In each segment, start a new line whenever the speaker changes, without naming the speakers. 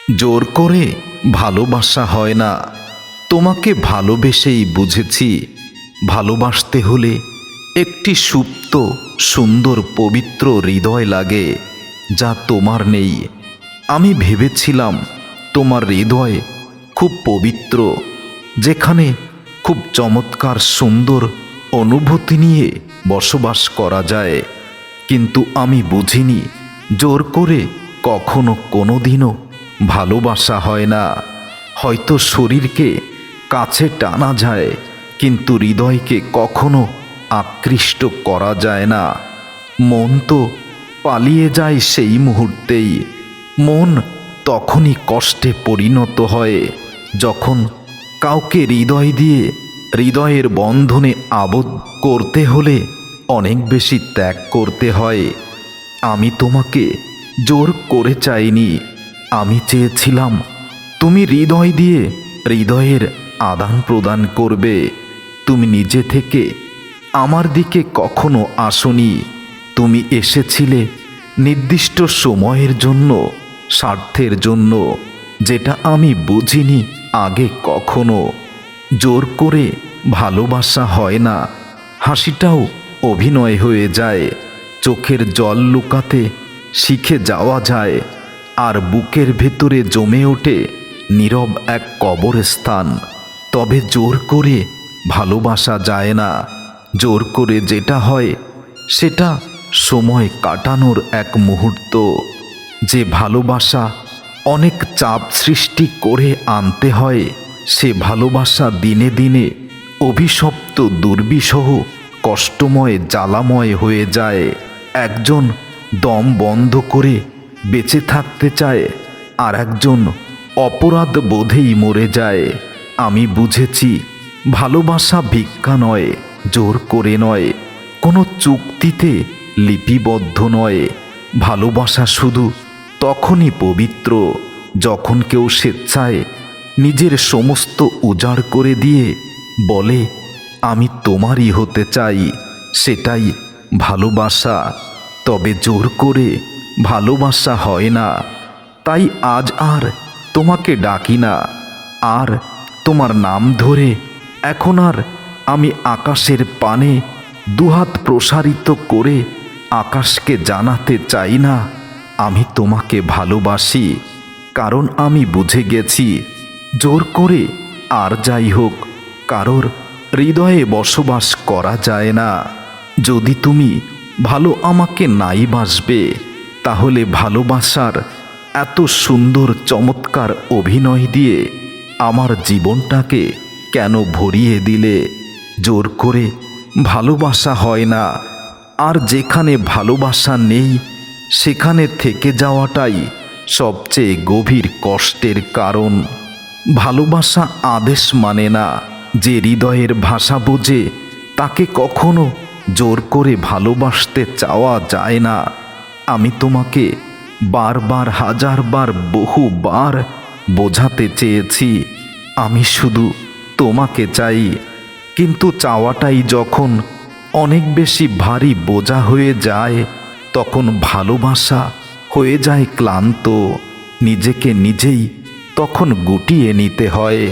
জোর করে ভালোবাসা হয় না। তোমাকে ভালোবেসেই বুঝেছি, ভালোবাসতে হলে একটি সুপ্ত সুন্দর পবিত্র হৃদয় লাগে, যা তোমার নেই। আমি ভেবেছিলাম তোমার হৃদয় খুব পবিত্র, যেখানে খুব চমৎকার সুন্দর অনুভূতি নিয়ে বসবাস করা যায়। কিন্তু আমি বুঝিনি জোর করে কখনো কোনোদিনও ভালোবাসা হয় না। হয়তো শরীরকে কাছে টানা যায়, কিন্তু হৃদয়কে কখনো আকৃষ্ট করা যায় না। মন তো পালিয়ে যায় সেই মুহূর্তেই। মন তখনই কষ্টে পরিণত হয় যখন কাউকে হৃদয় দিয়ে হৃদয়ের বন্ধনে আবদ্ধ করতে হলে অনেক বেশি ত্যাগ করতে হয়। আমি তোমাকে জোর করে চাইনি, আমি চেয়েছিলাম তুমি হৃদয় দিয়ে হৃদয়ের আদান প্রদান করবে। তুমি নিজে থেকে আমার দিকে কখনো আসোনি। তুমি এসেছিলে নির্দিষ্ট সময়ের জন্য, স্বার্থের জন্য, যেটা আমি বুঝিনি আগে কখনো। জোর করে ভালোবাসা হয় না। হাসিটাও অভিনয় হয়ে যায়, চোখের জল লুকাতে শিখে যাওয়া যায়, আর বুকের ভেতরে জমে ওঠে নীরব এক কবরস্থান। তবে জোর করে ভালোবাসা যায় না। জোর করে যেটা হয় সেটা সময় কাটানোর এক মুহূর্ত। যে ভালোবাসা অনেক চাপ সৃষ্টি করে আনতে হয়, সে ভালোবাসা দিনে দিনে অভিশপ্ত, দুর্বিষহ, কষ্টময়, জ্বালাময় হয়ে যায়। একজন দম বন্ধ করে বেঁচে থাকতে চায়, আর একজন অপরাধ বোধেই মরে যায়। আমি বুঝেছি ভালোবাসা ভিক্ষা নয়, জোর করে নয়, কোনো চুক্তিতে লিপিবদ্ধ নয়। ভালোবাসা শুধু তখনই পবিত্র যখন কেউ স্বেচ্ছায় নিজের সমস্ত উজাড় করে দিয়ে বলে, আমি তোমারই হতে চাই। সেটাই ভালোবাসা। তবে জোর করে ভালোবাসা হয় না। তাই আজ আর তোমাকে ডাকি না, আর তোমার নাম ধরে এখন আর আমি আকাশের পানে দুহাত প্রসারিত করে আকাশকে জানাতে চাই না আমি তোমাকে ভালোবাসি। কারণ আমি বুঝে গেছি জোর করে আর যাই হোক কারোর হৃদয়ে বসবাস করা যায় না। যদি তুমি ভালো আমাকে নাই বাসবে, তাহলে ভালোবাসার এত সুন্দর চমৎকার অভিনয় দিয়ে আমার জীবনটাকে কেন ভরিয়ে দিলে? জোর করে ভালোবাসা হয় না। আর যেখানে ভালোবাসা নেই, সেখানে থেকে যাওয়াটাই সবচেয়ে গভীর কষ্টের কারণ। ভালোবাসা আদেশ মানে না। যে হৃদয়ের ভাষা বোঝে তাকে কখনো জোর করে ভালোবাসতে চাওয়া যায় না। আমি তোমাকে বারবার, হাজারবার, বহুবার বোঝাতে চেয়েছি আমি শুধু তোমাকে চাই, কিন্তু চাওয়াটাই যখন অনেক বেশি ভারী বোঝা হয়ে যায়, তখন ভালোবাসা হয়ে যায় ক্লান্ত। নিজেকে নিজেই তখন গুটিয়ে নিতে হয়।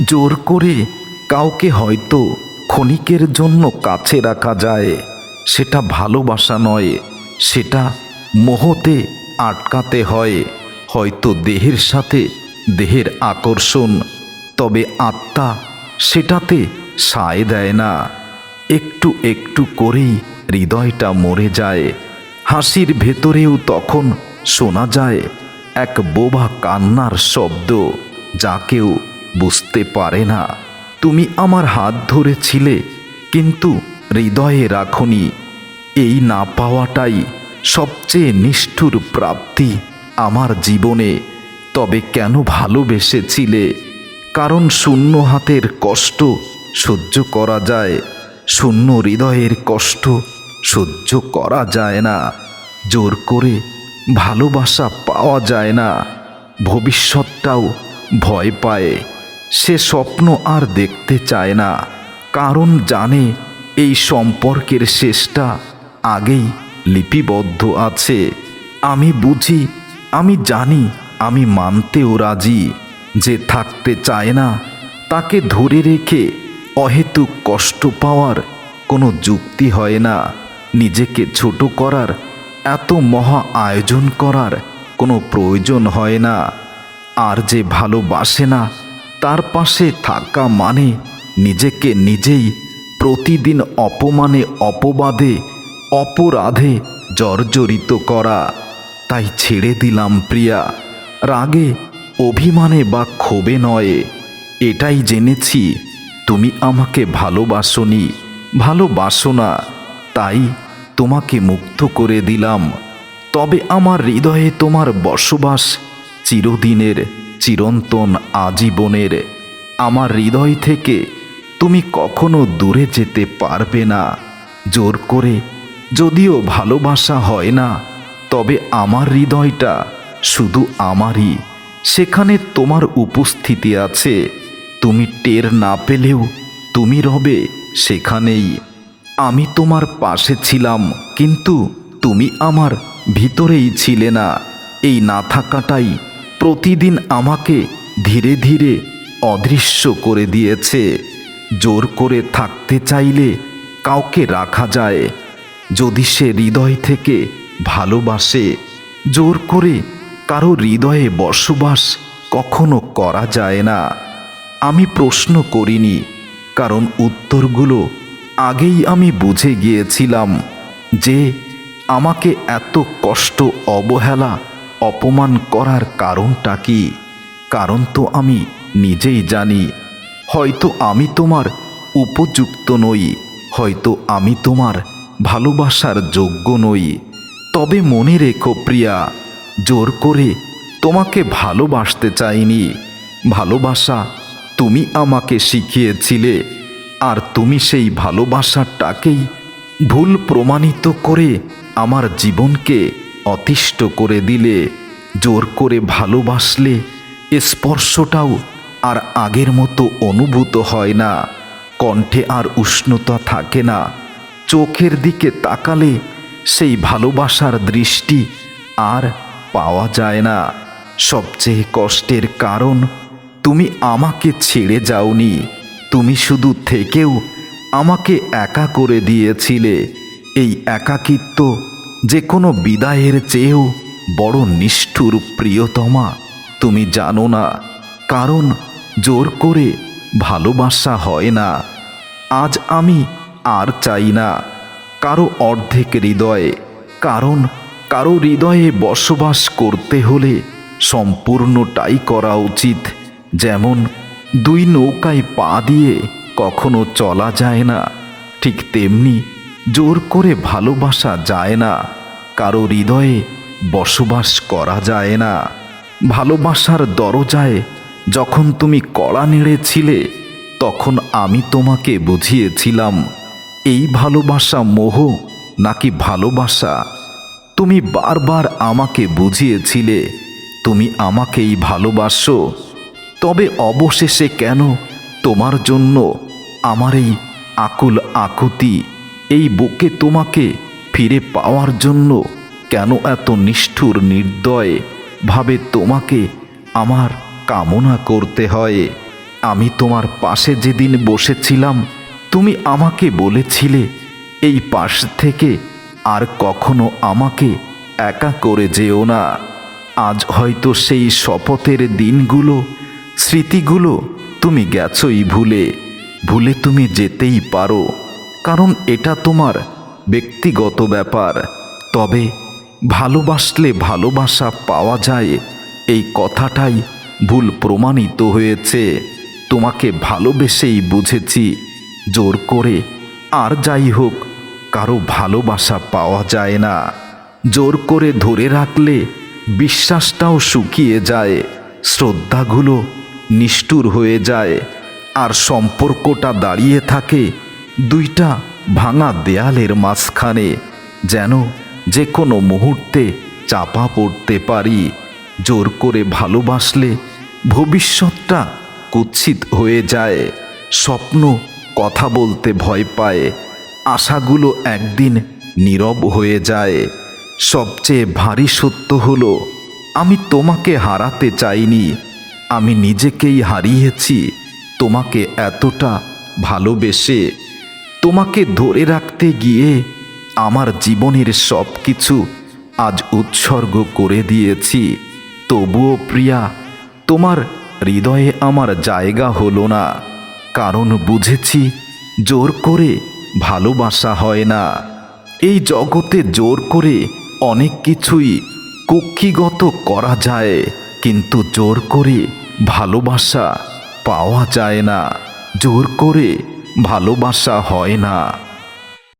জোর করে কাউকে হয়তো ক্ষণিকের জন্য কাছে রাখা যায়, সেটা ভালোবাসা নয়, সেটা মোহতে আটকাতে হয়। হয়তো দেহের সাথে দেহের আকর্ষণ, তবে আত্মা সেটাতে সায় দেয় না। একটু একটু করেই হৃদয়টা মরে যায়। হাসির ভেতরেও তখন শোনা যায় এক বোবা কান্নার শব্দ, যা কেউ বুঝতে পারে না। তুমি আমার হাত ধরেছিলে, কিন্তু হৃদয়ে রাখনি। এই না পাওয়াটাই সবচেয়ে নিষ্ঠুর প্রাপ্তি আমার জীবনে। তবে কেন ভালোবেসেছিলে? কারণ শূন্য হাতের কষ্ট সহ্য করা যায়, শূন্য হৃদয়ের কষ্ট সহ্য করা যায় না। জোর করে ভালোবাসা পাওয়া যায় না। ভবিষ্যৎটাও ভয় পায়। সে স্বপ্ন আর দেখতে চায় না, কারণ জানে এই সম্পর্কের শেষটা আগেই লিপিবদ্ধ আছে। আমি বুঝি, আমি জানি আমি মানতেও রাজি যে থাকতে চায় না তাকে ধরে রেখে অহেতুক কষ্ট পাওয়ার কোনো যুক্তি হয় না। নিজেকে ছোট করার এত মহা আয়োজন করার কোনো প্রয়োজন হয় না। আর যে ভালোবাসে না তার পাশে থাকা মানে নিজেকে নিজেই প্রতিদিন অপমানে, অপবাদে, অপরাধে জর্জরিত করা। তাই ছেড়ে দিলাম প্রিয়া, রাগে, অভিমানে বা ক্ষোভে নয়। এটাই জেনেছি তুমি আমাকে ভালোবাসোনি, ভালোবাসো না, তাই তোমাকে মুক্ত করে দিলাম। তবে আমার হৃদয়ে তোমার বসবাস চিরদিনের, চিরন্তন, আজীবনের। আমার হৃদয় থেকে তুমি কখনো দূরে যেতে পারবে না। জোর করে যদিও ভালোবাসা হয় না, তবে আমার হৃদয়টা শুধু আমারই। সেখানে তোমার উপস্থিতি আছে। তুমি টের না পেলেও তুমি রবে সেখানেই। আমি তোমার পাশে ছিলাম, কিন্তু তুমি আমার ভিতরেই ছিলে না। এই না থাকাটাই প্রতিদিন আমাকে ধীরে ধীরে অদৃশ্য করে দিয়েছে। জোর করে থাকতে চাইলে কাউকে রাখা যায়, যদি সে হৃদয় থেকে ভালোবাসে। জোর করে কারো হৃদয়ে বসবাস কখনো করা যায় না। আমি প্রশ্ন করিনি, কারণ উত্তরগুলো আগেই আমি বুঝে গিয়েছিলাম। যে আমাকে এত কষ্ট, অবহেলা, অপমান করার কারণটা কি? কারণ তো আমি নিজেই জানি। হয়তো আমি তোমার উপযুক্ত নই, হয়তো আমি তোমার ভালোবাসার যোগ্য নই। তবে মনে রেখো প্রিয়া, জোর করে তোমাকে ভালোবাসতে চাইনি। ভালোবাসা তুমি আমাকে শিখিয়েছিলে, আর তুমি সেই ভালোবাসাটাকেই ভুল প্রমাণিত করে আমার জীবনকে অতিষ্ঠ করে দিলে। জোর করে ভালোবাসলে স্পর্শটাও আর আগের মতো অনুভূত হয় না। কণ্ঠে আর উষ্ণতা থাকে না। চোখের দিকে তাকালে সেই ভালোবাসার দৃষ্টি আর পাওয়া যায় না। সবচেয়ে কষ্টের কারণ, তুমি আমাকে ছেড়ে যাওনি, তুমি শুধু থেকেও আমাকে একা করে দিয়েছিলে। এই একাকিত্ব যে কোনো বিদায়ের চেয়েও বড় নিষ্ঠুর প্রিয়তমা। তুমি জানো না, কারণ জোর করে ভালোবাসা হয় না। আজ আমি আর চাই না কারো অর্ধেক হৃদয়ে, কারণ কারো হৃদয়ে বসবাস করতে হলে সম্পূর্ণটাই করা উচিত। যেমন দুই নৌকায় পা দিয়ে কখনো চলা যায় না, ঠিক তেমনি জোর করে ভালোবাসা যায় না, কারো হৃদয়ে বসবাস করা যায় না। ভালোবাসার দরজায় যখন তুমি কড়া নেড়েছিলে, তখন আমি তোমাকে বুঝিয়েছিলাম এই ভালোবাসা মোহ নাকি ভালোবাসা। তুমি বারবার আমাকে বুঝিয়েছিলে তুমি আমাকেই ভালোবাসো। তবে অবশেষে কেন তোমার জন্য আমার এই আকুল আকুতি, এই বুকে তোমাকে ফিরে পাওয়ার জন্য কেন এত নিষ্ঠুর নির্দয় ভাবে তোমাকে আমার কামনা করতে হয়? আমি তোমার পাশে যেদিন বসেছিলাম, তুমি আমাকে বলেছিলে এই পাশ থেকে আর কখনো আমাকে একা করে যেও না। আজ হয়তো সেই শপথের দিনগুলো, স্মৃতিগুলো তুমি গেছই ভুলে। ভুলে তুমি যেতেই পারো, কারণ এটা তোমার ব্যক্তিগত ব্যাপার। তবে ভালোবাসলে ভালোবাসা পাওয়া যায়, এই কথাটাই ভুল প্রমাণিত হয়েছে। তোমাকে ভালোবেসেই বুঝেছি জোর করে আর যাই হোক কারো ভালোবাসা পাওয়া যায় না। জোর করে ধরে রাখলে বিশ্বাসটাও শুকিয়ে যায়, শ্রদ্ধাগুলো নিষ্ঠুর হয়ে যায়, আর সম্পর্কটা দাঁড়িয়ে থাকে দুইটা ভাঙা দেয়ালের মাঝখানে, যেন যে কোনো মুহূর্তে চাপা পড়তে পারি। জোর করে ভালোবাসলে ভবিষ্যৎটা কুৎসিত হয়ে যায়, স্বপ্ন কথা বলতে ভয় পায়, আশাগুলো একদিন নীরব হয়ে যায়। সবচেয়ে ভারী সত্য হলো, আমি তোমাকে হারাতে চাইনি, আমি নিজেকেই হারিয়েছি তোমাকে এতটা ভালোবেসে। তোমাকে ধরে রাখতে গিয়ে আমার জীবনের সব কিছু আজ উৎসর্গ করে দিয়েছি। তবুও প্রিয়া, তোমার হৃদয়ে আমার জায়গা হলো না, কারণ বুঝেছি জোর করে ভালোবাসা হয় না। এই জগতে জোর করে অনেক কিছুই কুক্ষিগত করা যায়, কিন্তু জোর করে ভালোবাসা পাওয়া যায় না, জোর করে ভালোবাসা হয় না।